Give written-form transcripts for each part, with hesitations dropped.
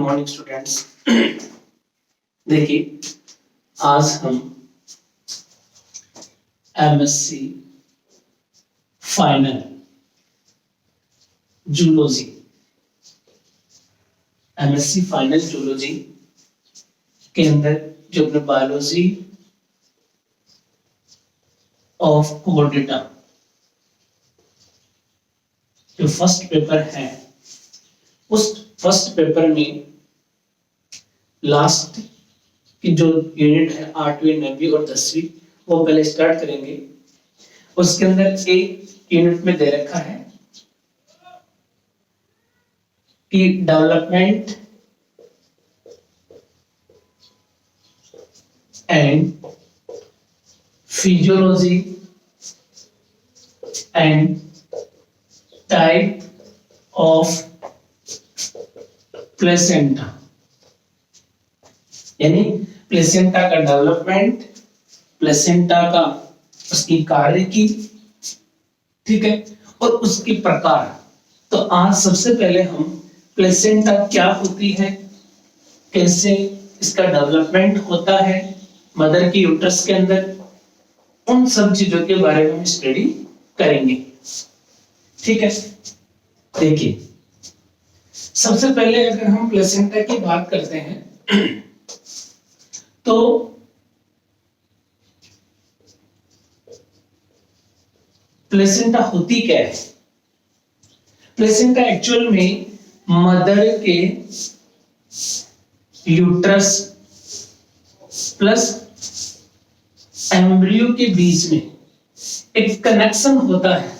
Morning students. देखिए आज हम MSc final zoology MSc final zoology के अंदर जो अपने बायोलॉजी ऑफ कोर्डेटा जो फर्स्ट पेपर है, उस फर्स्ट पेपर में लास्ट की जो यूनिट है 8वीं 9वीं और 10वीं वो पहले स्टार्ट करेंगे। उसके अंदर एक यूनिट में दे रखा है कि development and physiology and type of placenta, यानी प्लेसेंटा का डेवलपमेंट, प्लेसेंटा का उसकी कार्य की, ठीक है, और उसकी प्रकार। तो आज सबसे पहले हम प्लेसेंटा क्या होती है, कैसे इसका डेवलपमेंट होता है मदर की यूट्रस के अंदर, उन सब चीजों के बारे में हम स्टडी करेंगे। ठीक है, देखिए सबसे पहले अगर हम प्लेसेंटा की बात करते हैं तो प्लेसेंटा होती क्या है। प्लेसेंटा एक्चुअल में मदर के यूट्रस प्लस एम्ब्रियो के बीच में एक कनेक्शन होता है।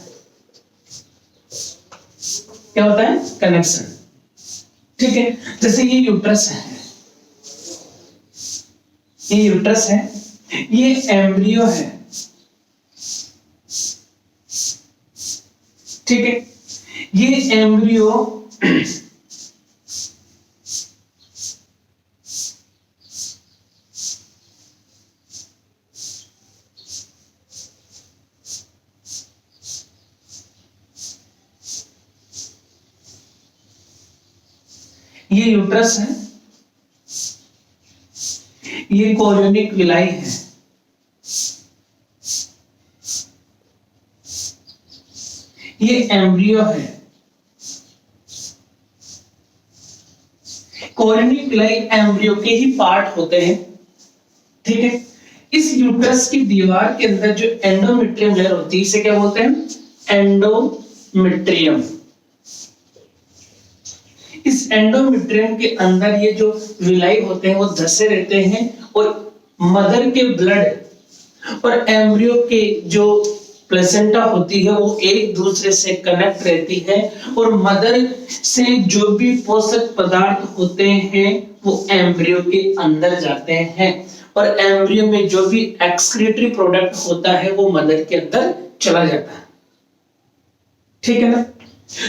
क्या होता है? कनेक्शन। ठीक है, जैसे ये यूट्रस है, ये यूट्रस है, ये एम्ब्रियो है। ठीक है, ये एम्ब्रियो ये यूट्रस है, ये कोरियोनिक विलाई है, ये एम्ब्रियो है। कोरियोनिक विलाई एम्ब्रियो के ही पार्ट होते हैं। ठीक है, इस यूट्रस की दीवार के अंदर जो एंडोमेट्रियम लेयर होती है, इसे क्या बोलते हैं? एंडोमेट्रियम। इस एंडोमेट्रियम के अंदर ये जो विलाई होते हैं वो धसे रहते हैं और मदर के ब्लड और एम्ब्रियो के जो प्लेसेंटा होती है वो एक दूसरे से कनेक्ट रहती है और मदर से जो भी पोषक पदार्थ होते हैं वो एम्ब्रियो के अंदर जाते हैं और एम्ब्रियो में जो भी एक्सक्रीटरी प्रोडक्ट होता है वो मदर के अंदर चला जाता है। ठीक है ना?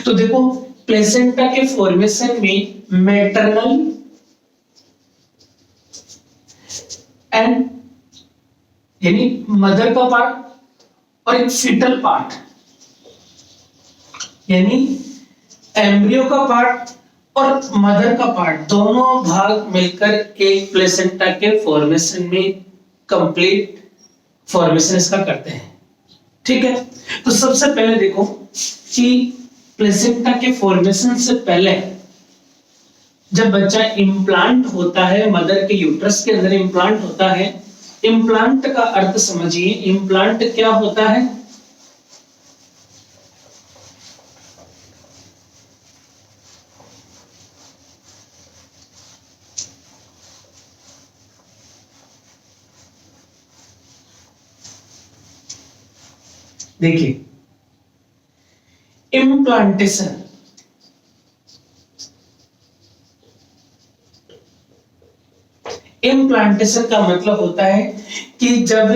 तो देखो प्लेसेंटा के फॉर्मेशन में मैटरनल एंड यानी मदर का पार्ट और एक फीटल पार्ट यानी एम्ब्रियो का पार्ट और मदर का पार्ट, दोनों भाग मिलकर एक प्लेसेंटा के फॉर्मेशन में कंप्लीट फॉर्मेशन इसका करते हैं। ठीक है, तो सबसे पहले देखो कि प्लेसेंटा के फॉर्मेशन से पहले जब बच्चा इम्प्लांट होता है, मदर के यूट्रस के अंदर इम्प्लांट होता है। इम्प्लांट का अर्थ समझिए, इम्प्लांट क्या होता है? देखिए इम्प्लांटेशन, इम्प्लांटेशन का मतलब होता है कि जब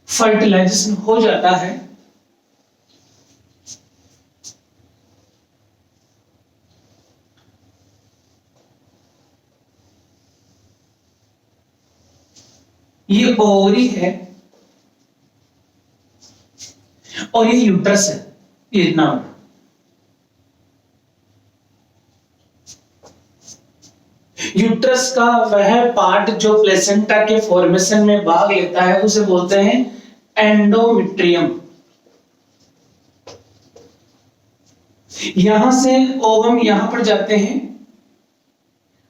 फर्टिलाइजेशन हो जाता है ये ओवरी है और ये यूट्रस है, ये इतना बड़ा। यूट्रस का वह पार्ट जो प्लेसेंटा के फॉर्मेशन में भाग लेता है उसे बोलते हैं एंडोमेट्रियम। यहां से ओवम यहां पर जाते हैं,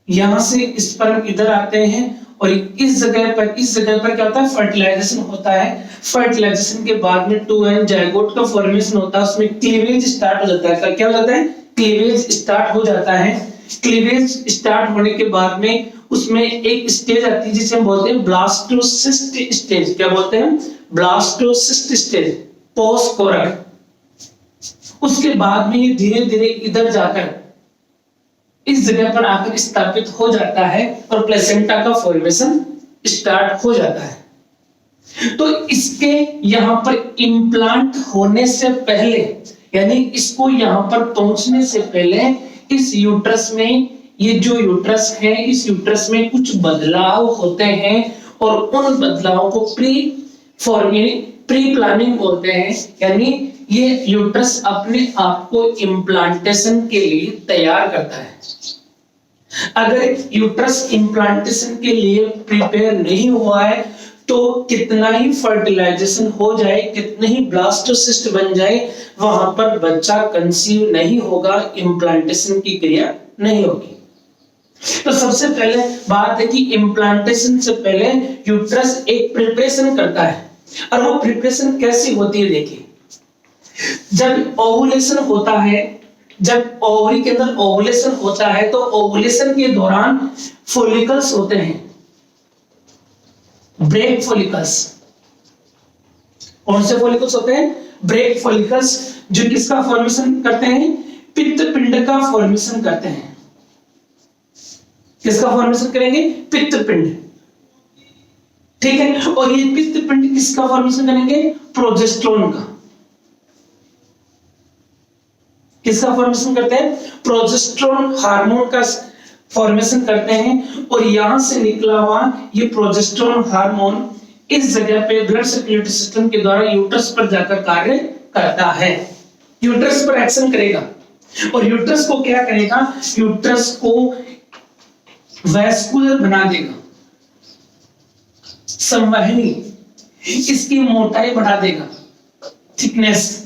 यहां से स्पर्म इधर आते हैं और इस जगह पर क्या होता है, फर्टिलाइजेशन होता है। फर्टिलाइजेशन के बाद में 2n जाइगोट का फॉर्मेशन होता है, उसमें क्लीवेज स्टार्ट हो जाता है। क्या हो जाता है, क्लीवेज स्टार्ट हो जाता है। क्लीवेज स्टार्ट होने के बाद में उसमें एक स्टेज आती है जिसे हम बोलते हैं ब्लास्टोसिस्ट स्टेज। क्या बोलते हैं, ब्लास्टोसिस्ट स्टेज, पोस्ट कोरक। उसके बाद में ये धीरे धीरे इधर जाकर इस जगह पर आकर स्थापित हो जाता है और प्लेसेंटा का फॉर्मेशन स्टार्ट हो जाता है। तो इसके यहां पर इम्प्लांट होने से पहले, यानी इसको यहां पर पहुंचने से पहले, इस यूट्रस में, ये जो यूट्रस है, इस यूट्रस में कुछ बदलाव होते हैं और उन बदलावों को प्री प्लानिंग बोलते हैं। यानी ये यूट्रस अपने आप को इम्प्लांटेशन के लिए तैयार करता है। अगर यूट्रस इम्प्लांटेशन के लिए प्रिपेयर नहीं हुआ है तो कितना ही फर्टिलाइजेशन हो जाए, कितने ही ब्लास्टोसिस्ट बन जाए, वहां पर बच्चा कंसीव नहीं होगा, इम्प्लांटेशन की क्रिया नहीं होगी। तो सबसे पहले बात है कि इम्प्लांटेशन से पहले यूट्रस एक प्रिपरेशन करता है। और वो प्रिपरेशन कैसी होती है, देखिए, जब ओवुलेशन होता है, जब ओवरी के अंदर ओवुलेशन होता है तो ओवुलेशन के दौरान फॉलिकल्स होते हैं, ब्रेक फॉलिकल्स। कौन से फॉलिकल्स होते हैं, ब्रेक फॉलिकल्स, जो किसका फॉर्मेशन करते हैं, पित्त पिंड का फॉर्मेशन करते हैं। किसका फॉर्मेशन करेंगे, पित्त पिंड, ठीक है। और ये पित्त पिंड किसका फॉर्मेशन करेंगे, प्रोजेस्टेरोन का। किसका फॉर्मेशन करते हैं, प्रोजेस्टेरोन हार्मोन का फॉर्मेशन करते हैं। और यहां से निकला हुआ ये प्रोजेस्टेरोन हार्मोन इस जगह पे ब्लड सर्कुलेटरी सिस्टम के द्वारा यूट्रस पर जाकर कार्य करता है, यूट्रस पर एक्शन करेगा। और यूट्रस को क्या करेगा, यूट्रस को वैस्कुलर बना देगा, संवहनी, इसकी मोटाई बढ़ा देगा, थिकनेस।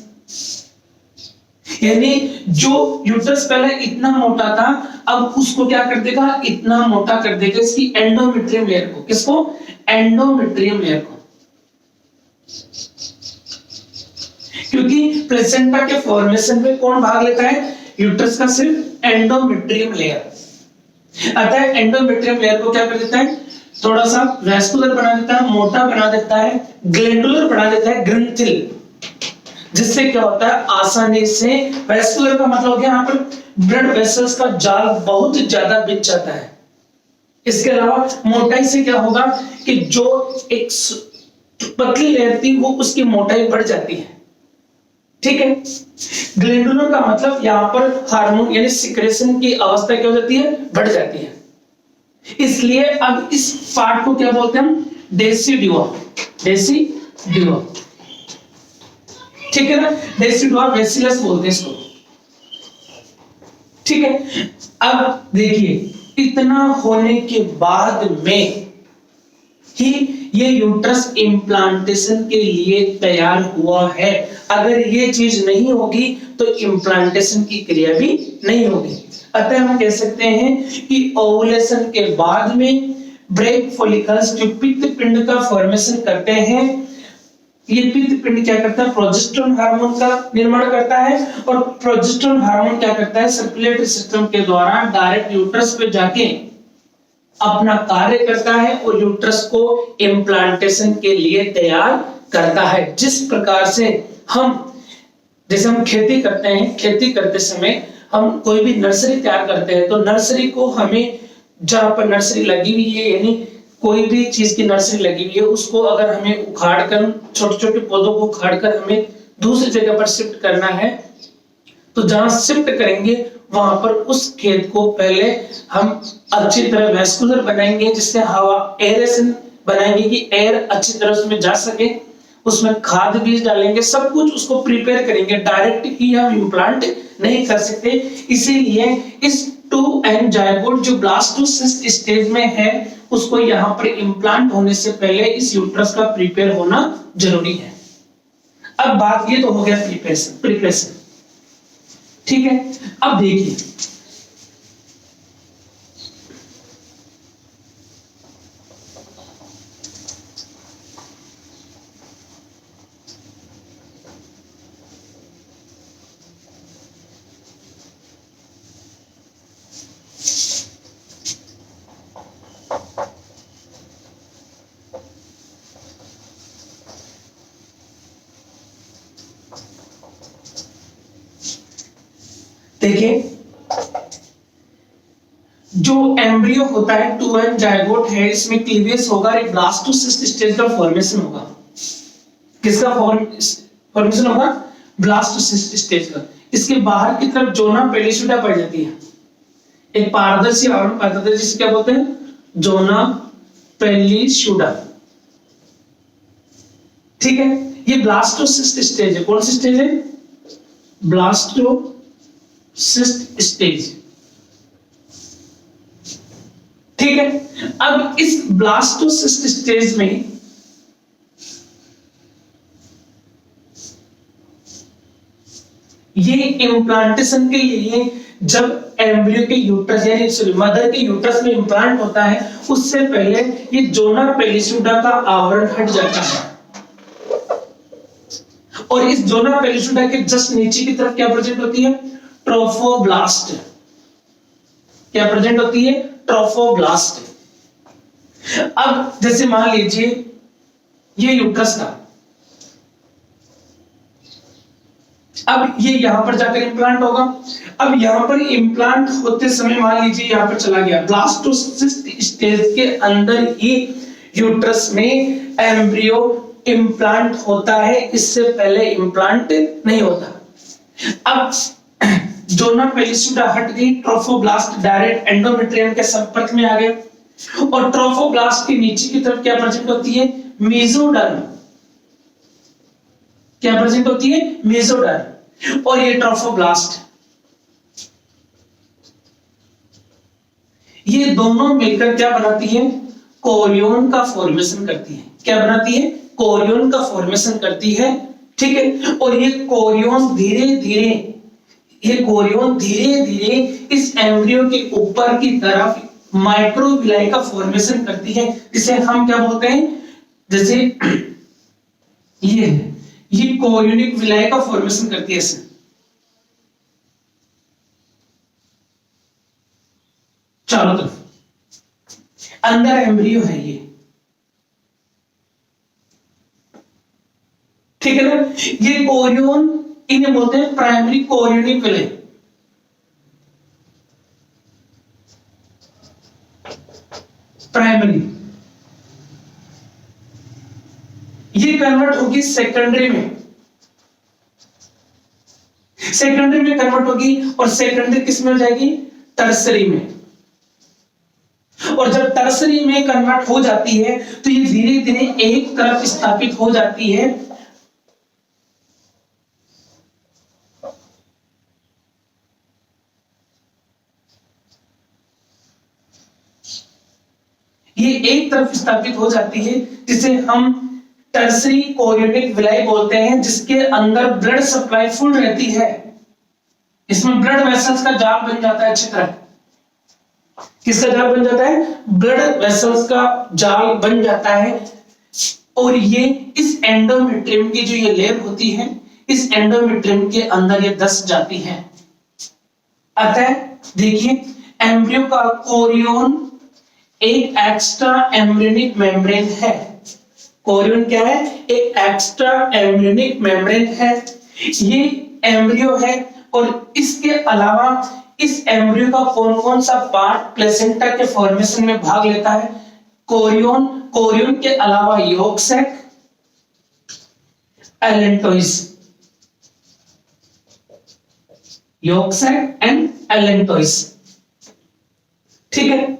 यानी जो यूट्रस पहले इतना मोटा था, अब उसको क्या कर देगा, इतना मोटा कर देगा, इसकी एंडोमेट्रियम लेयर को। किसको, एंडोमेट्रियम लेयर को। क्योंकि प्लेसेंटा के फॉर्मेशन में कौन भाग लेता है, यूट्रस का सिर्फ एंडोमेट्रियम लेयर। अतः एंडोमेट्रियम लेयर को क्या कर देता है, थोड़ा सा वैस्कुलर बना देता है, मोटा बना देता है, ग्लैंडुलर बना देता है, ग्रंथिल, जिससे क्या होता है, आसानी से, वैस्कुलर का मतलब क्या, यहाँ पर ब्लड वेसल्स का जाल बहुत ज्यादा बिछ जाता है। इसके अलावा मोटाई से क्या होगा कि जो एक पतली लेयर थी वो उसकी मोटाई बढ़ जाती है, ठीक है। ग्लैंडुलर का मतलब यहाँ पर हार्मोन यानी सिक्रेशन की अवस्था क्या हो जाती है, बढ़ जाती है। इसलिए अब इस पार्ट को क्या बोलते हैं हम, डेसिडुआ, डेसिडुआ, ठीक है ना, डेसिडुआ बेसिलस बोलते हैं इसको, ठीक है। अब देखिए, इतना होने के बाद में ही ये यूट्रस इम्प्लांटेशन के लिए तैयार हुआ है। अगर ये चीज नहीं होगी तो इम्प्लांटेशन की क्रिया भी नहीं होगी। अतः हम कह सकते हैं कि ओवुलेशन के बाद में ब्रेक फॉलिकल्स जो पित्त पिंड का फॉर्मेशन करते हैं, ये पित्त पिंड क्या करता है, प्रोजेस्टेरोन हार्मोन का निर्माण करता है। और प्रोजेस्टेरोन हार्मोन क्या करता है, सर्कुलेटरी सिस्टम के द्वारा डायरेक्ट यूट्रस पे जाके अपना कार्य करता है और यूट्रस को इम्प्लांटेशन के लिए तैयार करता है। जिस प्रकार से जैसे हम खेती करते हैं, खेती करते समय हम कोई भी नर्सरी तैयार करते हैं तो नर्सरी को हमें, जहां पर नर्सरी लगी हुई है, यानी कोई भी चीज की नर्सरी लगी हुई है, उसको अगर हमें उखाड़कर, छोटे छोटे पौधों को उखाड़कर हमें दूसरी जगह पर शिफ्ट करना है, तो जहां शिफ्ट करेंगे वहां पर उस खेत को पहले हम अच्छी तरह वैस्कुलर बनाएंगे, जिससे हवा एरेशन बनाएंगे कि एयर अच्छी तरह उसमें जा सके। उसमें खाद बीज डालेंगे, सब कुछ उसको प्रिपेयर करेंगे। डायरेक्ट ही हम इम्प्लांट नहीं कर सकते, इसीलिए इस टू एन जायगोट जो ब्लास्टोसिस्ट स्टेज में है उसको यहाँ पर इम्प्लांट होने से पहले इस यूट्रस का प्रिपेयर होना जरूरी है। अब बात ये तो हो गया प्रिपरेशन, ठीक है। अब देखिए देखिए जो एम्ब्रियो होता है 2n जायगोट है, इसमें क्लीवेज होगा, एक ब्लास्टोसिस्ट स्टेज का फॉर्मेशन होगा। किसका फॉर्मेशन होगा? ब्लास्टोसिस्ट स्टेज का। इसके बाहर की तरफ जोना पेलिसुडा पाई जाती है, एक पारदर्शी आवरण पाया जाता है जिसे क्या बोलते हैं? जोना पेलिसुडा, ठीक है। ये ब्लास्टोसिस्ट स्टेज है। कौन सी स्टेज है? ब्लास्टोसिस्ट स्टेज, ठीक है। अब इस ब्लास्टोसिस्ट स्टेज में ये इम्प्लांटेशन के लिए जब एम्ब्रियो के यूट्रस यानी सॉरी मदर के यूट्रस में इम्प्लांट होता है उससे पहले ये जोना पेलिसुडा का आवरण हट जाता है और इस जोना पेलिसुडा के जस्ट नीचे की तरफ क्या प्रेजेंट होती है? ट्रोफोब्लास्ट। क्या प्रेजेंट होती है? ट्रोफोब्लास्ट। अब जैसे मान लीजिए ये यूट्रस था, अब ये यहां पर जाकर इम्प्लांट होगा। अब यहां पर इम्प्लांट होते समय मान लीजिए यहां पर चला गया, ब्लास्टोसिस्ट स्टेज के अंदर ही यूट्रस में एम्ब्रियो इम्प्लांट होता है, इससे पहले इम्प्लांट नहीं होता। अब जोना पेलिसुडा हट गई, ट्रोफोब्लास्ट डायरेक्ट एंडोमेट्रियम के संपर्क में आ गए और ट्रोफोब्लास्ट के नीचे की तरफ क्या प्रेजेंट होती है? मेसोडर्म। क्या प्रेजेंट होती है? मेसोडर्म। और ये ट्रोफोब्लास्ट, ये दोनों मिलकर क्या बनाती है? कोरियन का फॉर्मेशन करती है। क्या बनाती है? कोरियन का फॉर्मेशन करती है, ठीक है। और ये कोरियन धीरे धीरे इस एम्ब्रियो के ऊपर की तरफ माइक्रोविलाई का फॉर्मेशन करती है, जिसे हम क्या बोलते हैं? जैसे ये कोरियोनिक विलाई का फॉर्मेशन करती है इसे। चारों तरफ अंदर एम्ब्रियो है ये, ठीक है ना। ये कोरियन इन्हें बोलते हैं प्राइमरी कोरियोनिक विलाई। प्राइमरी ये कन्वर्ट होगी सेकेंडरी में, कन्वर्ट होगी और सेकेंडरी किस में हो जाएगी? टर्सरी में। और जब टर्सरी में कन्वर्ट हो जाती है तो ये धीरे धीरे एक तरफ स्थापित हो जाती है। ये एक तरफ स्थापित हो जाती है जिसे हम टर्सरी कोरियोनिक विलाई बोलते हैं, जिसके अंदर ब्लड सप्लाई फुल रहती है। इसमें ब्लड वेसल्स का जाल बन जाता है अच्छी तरह। किसका जाल बन जाता है? ब्लड वेसल्स का जाल बन जाता है। और ये इस एंडोमेट्रियम की जो ये लेयर होती है, इस एंडोमेट्रियम के अंदर ये धस जाती है। अतः देखिए एम्ब्रियो का कोरियन एक एक्स्ट्रा एम्ब्रियोनिक मेम्ब्रेन है। कोरियन क्या है? एक एक्स्ट्रा एम्ब्रियोनिक मेम्ब्रेन है। ये एम्ब्रियो है और इसके अलावा इस एम्ब्रियो का कौन कौन सा पार्ट प्लेसेंटा के फॉर्मेशन में भाग लेता है? कोरियन के अलावा यॉर्क सैक, एंड एलेंटोइस, ठीक है।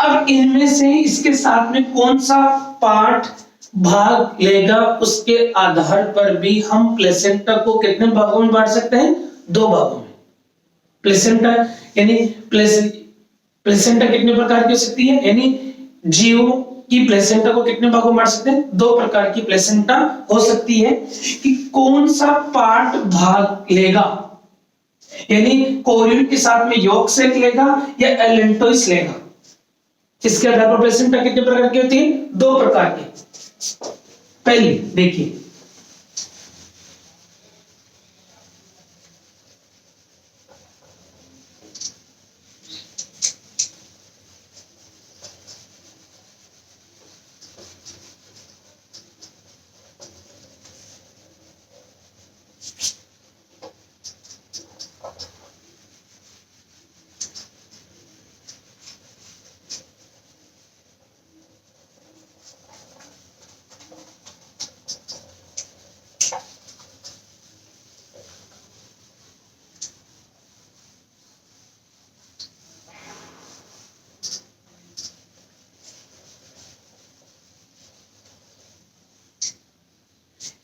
अब इनमें से इसके साथ में कौन सा पार्ट भाग लेगा उसके आधार पर भी हम प्लेसेंटा को कितने भागों में बांट सकते हैं? 2 भागों में। प्लेसेंटा यानी प्लेसेंटा कितने प्रकार की हो सकती है, यानी जीव की प्लेसेंटा को कितने भागों में बांट सकते हैं, दो प्रकार की प्लेसेंटा हो सकती है। कि कौन सा पार्ट भाग लेगा, यानी कोरियन के साथ में यॉर्क सेक लेगा या एलेंटोइस लेगा, इसके आधार पर प्लेसेंटा कितने प्रकार की होती है, दो प्रकार की। पहली देखिए,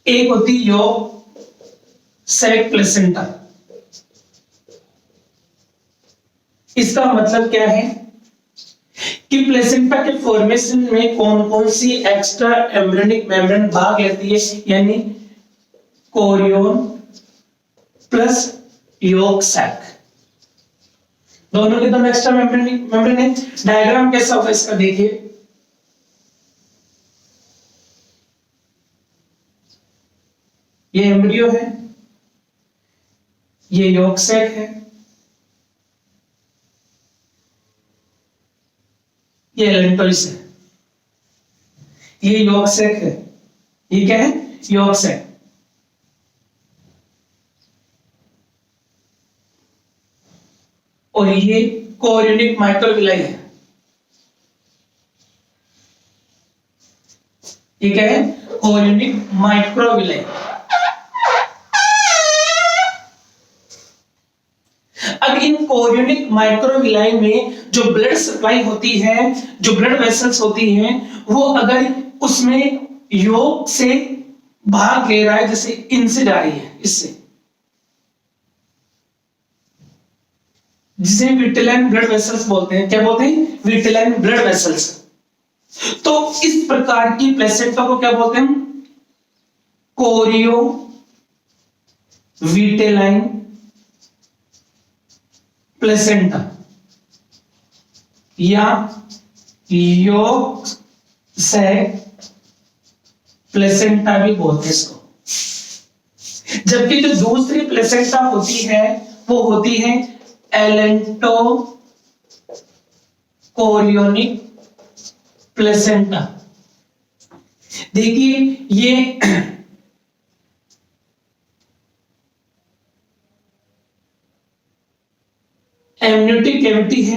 एक होती यॉर्क सेक प्लेसेंटा। इसका मतलब क्या है कि प्लेसेंटा के फॉर्मेशन में कौन कौन सी एक्स्ट्रा एम्ब्रियोनिक मेम्ब्रेन भाग लेती है, यानी कोरियन प्लस यॉर्क सैक, दोनों के दोनों एक्स्ट्रा मेम्ब्रेन है। डायग्राम कैसा होगा इसका देखिए, ये एम्ब्रियो है, ये यॉर्क सैक है, ये एलेंटोइस है, ये यॉर्क सैक है, ये क्या है, यॉर्क सैक, और ये कोरियोनिक माइक्रोविलाई है। ये क्या है, कोरियोनिक माइक्रोविलाई। अब इन कोरियोनिक माइक्रोविलाई में जो ब्लड सप्लाई होती है, जो ब्लड वेसल्स होती हैं, वो अगर उसमें यॉर्क से भाग ले रहा है, जैसे इनसे जा रही है, इससे, जिसे विटेलाइन ब्लड वेसल्स बोलते हैं, क्या बोलते हैं, विटेलाइन ब्लड वेसल्स। तो इस प्रकार की प्लेसेंटा को क्या बोलते हैं, कोरियो विटेलाइन प्लेसेंटा या यॉर्क सैक प्लेसेंटा भी बोलते हैं इसको। जबकि जो दूसरी प्लेसेंटा होती है वो होती है एलेंटो कोरियोनिक प्लेसेंटा। देखिए ये एमनियोटिक कैविटी है,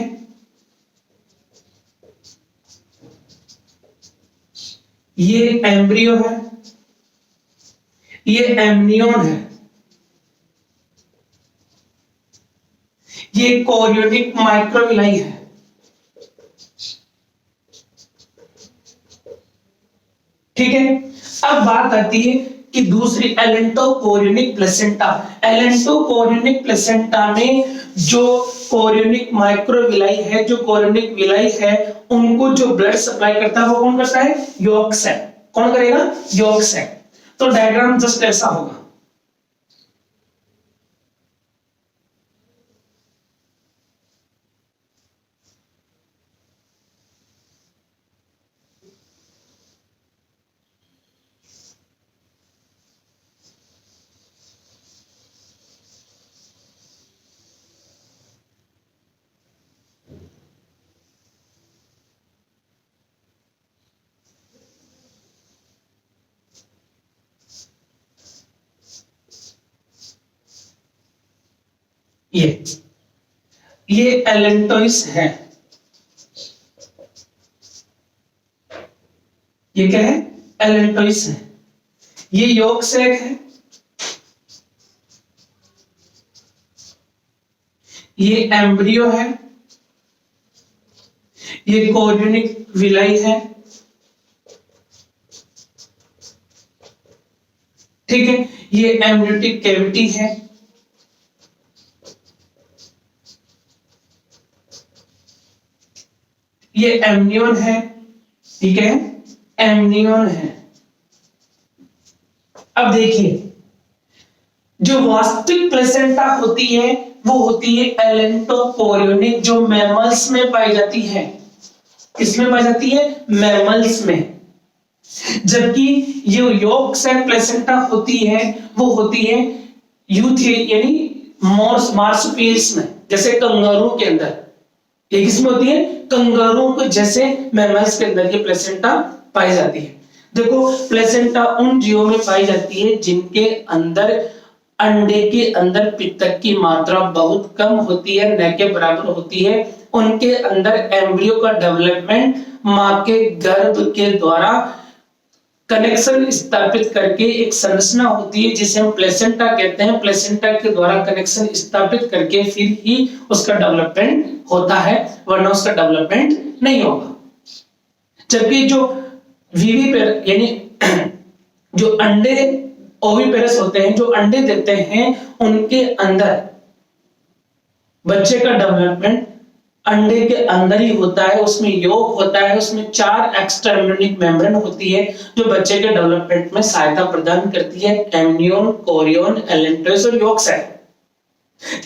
ये एम्ब्रियो है, ये एमनियोन है, ये कोरियोनिक माइक्रोविलाई है। ठीक है, अब बात आती है कि दूसरी एलेंटो कोरियोनिक प्लेसेंटा। एलेंटो कोरियोनिक प्लेसेंटा में जो कोरियोनिक माइक्रोविलाई है, जो कोरियोनिक विलाई है, उनको जो ब्लड सप्लाई करता है वो कौन करता है, यॉर्क सैक। कौन करेगा, यॉर्क सैक। तो डायग्राम जस्ट ऐसा होगा, ये एलेंटोइस है, ये क्या है, एलेंटोइस है। ये यॉर्क सैक है, ये एम्ब्रियो है, ये कोरियोनिक विलाई है। ठीक है, ये एमनियोटिक कैविटी है, ये एमनियोन है, ठीक है, एमनियोन है। अब देखिए जो वास्तविक प्लेसेंटा होती है वो होती है एलेंटोकोरियोनिक, जो मैमल्स में पाई जाती है। किसमें पाई जाती है? मैमल्स में। जबकि ये यॉर्क सेल प्लेसेंटा होती है वो होती है यूथी यानी मार्सुपियल्स में, जैसे कंगारू के अंदर। ये किसमें होती है? कंगारू को जैसे मैमल्स के अंदर ये प्लेसेंटा पाई जाती है। देखो प्लेसेंटा उन जीवों में पाई जाती है जिनके अंदर अंडे के अंदर पित्तक की मात्रा बहुत कम होती है, न के बराबर होती है। उनके अंदर एम्ब्रियो का डेवलपमेंट मां के गर्भ के द्वारा कनेक्शन स्थापित करके एक संरचना होती है जिसे हम प्लेसेंटा कहते हैं। प्लेसेंटा के द्वारा कनेक्शन स्थापित करके फिर ही उसका डेवलपमेंट होता है, वरना उसका डेवलपमेंट नहीं होगा। जबकि जो विविपेर यानी जो अंडे ओविपेरस होते हैं, जो अंडे देते हैं, उनके अंदर बच्चे का डेवलपमेंट अंडे के अंदर ही होता है। उसमें यॉर्क होता है, उसमें 4 एक्स्ट्रा एम्ब्रियोनिक मेम्ब्रेन होती है जो बच्चे के डेवलपमेंट में सहायता प्रदान करती है, एमनियोन, कोरियोन, एलेंटोस और यॉर्क सेल।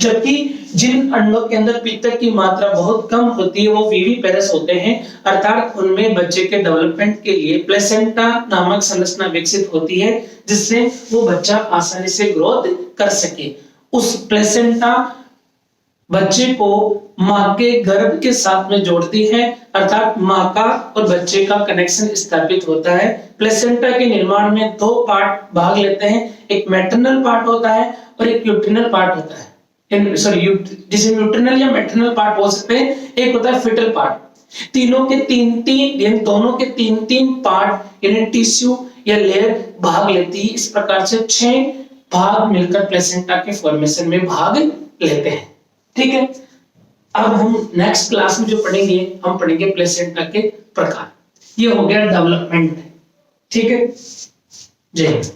जबकि जिन अंडों के अंदर पित्तक की मात्रा बहुत कम होती है वो विविपेरस होते हैं, अर्थात उनमें बच्चे के डेवलपमेंट के लिए प्लेसेंटा नामक संरचना विकसित होती है जिससे वो बच्चा आसानी से ग्रोथ कर सके। उस प्लेसेंटा बच्चे को मां के गर्भ के साथ में जोड़ती है, अर्थात मां का और बच्चे का कनेक्शन स्थापित होता है। प्लेसेंटा के निर्माण में 2 पार्ट भाग लेते हैं, एक मैटरनल पार्ट होता है और एक यूट्रिनल पार्ट होता है। जिसे यूट्रिनल या मैटरनल पार्ट बोल सकते हैं। एक होता है फिटल पार्ट। तीनों के 3-3 यानी दोनों के 3-3 पार्ट यानी टिश्यू या लेयर भाग लेती है। इस प्रकार से 6 भाग मिलकर प्लेसेंटा के फॉर्मेशन में भाग लेते हैं। ठीक है, अब हम नेक्स्ट क्लास में जो पढ़ेंगे, हम पढ़ेंगे प्लेसेंटा के प्रकार। ये हो गया डेवलपमेंट। ठीक है, जय हिंद।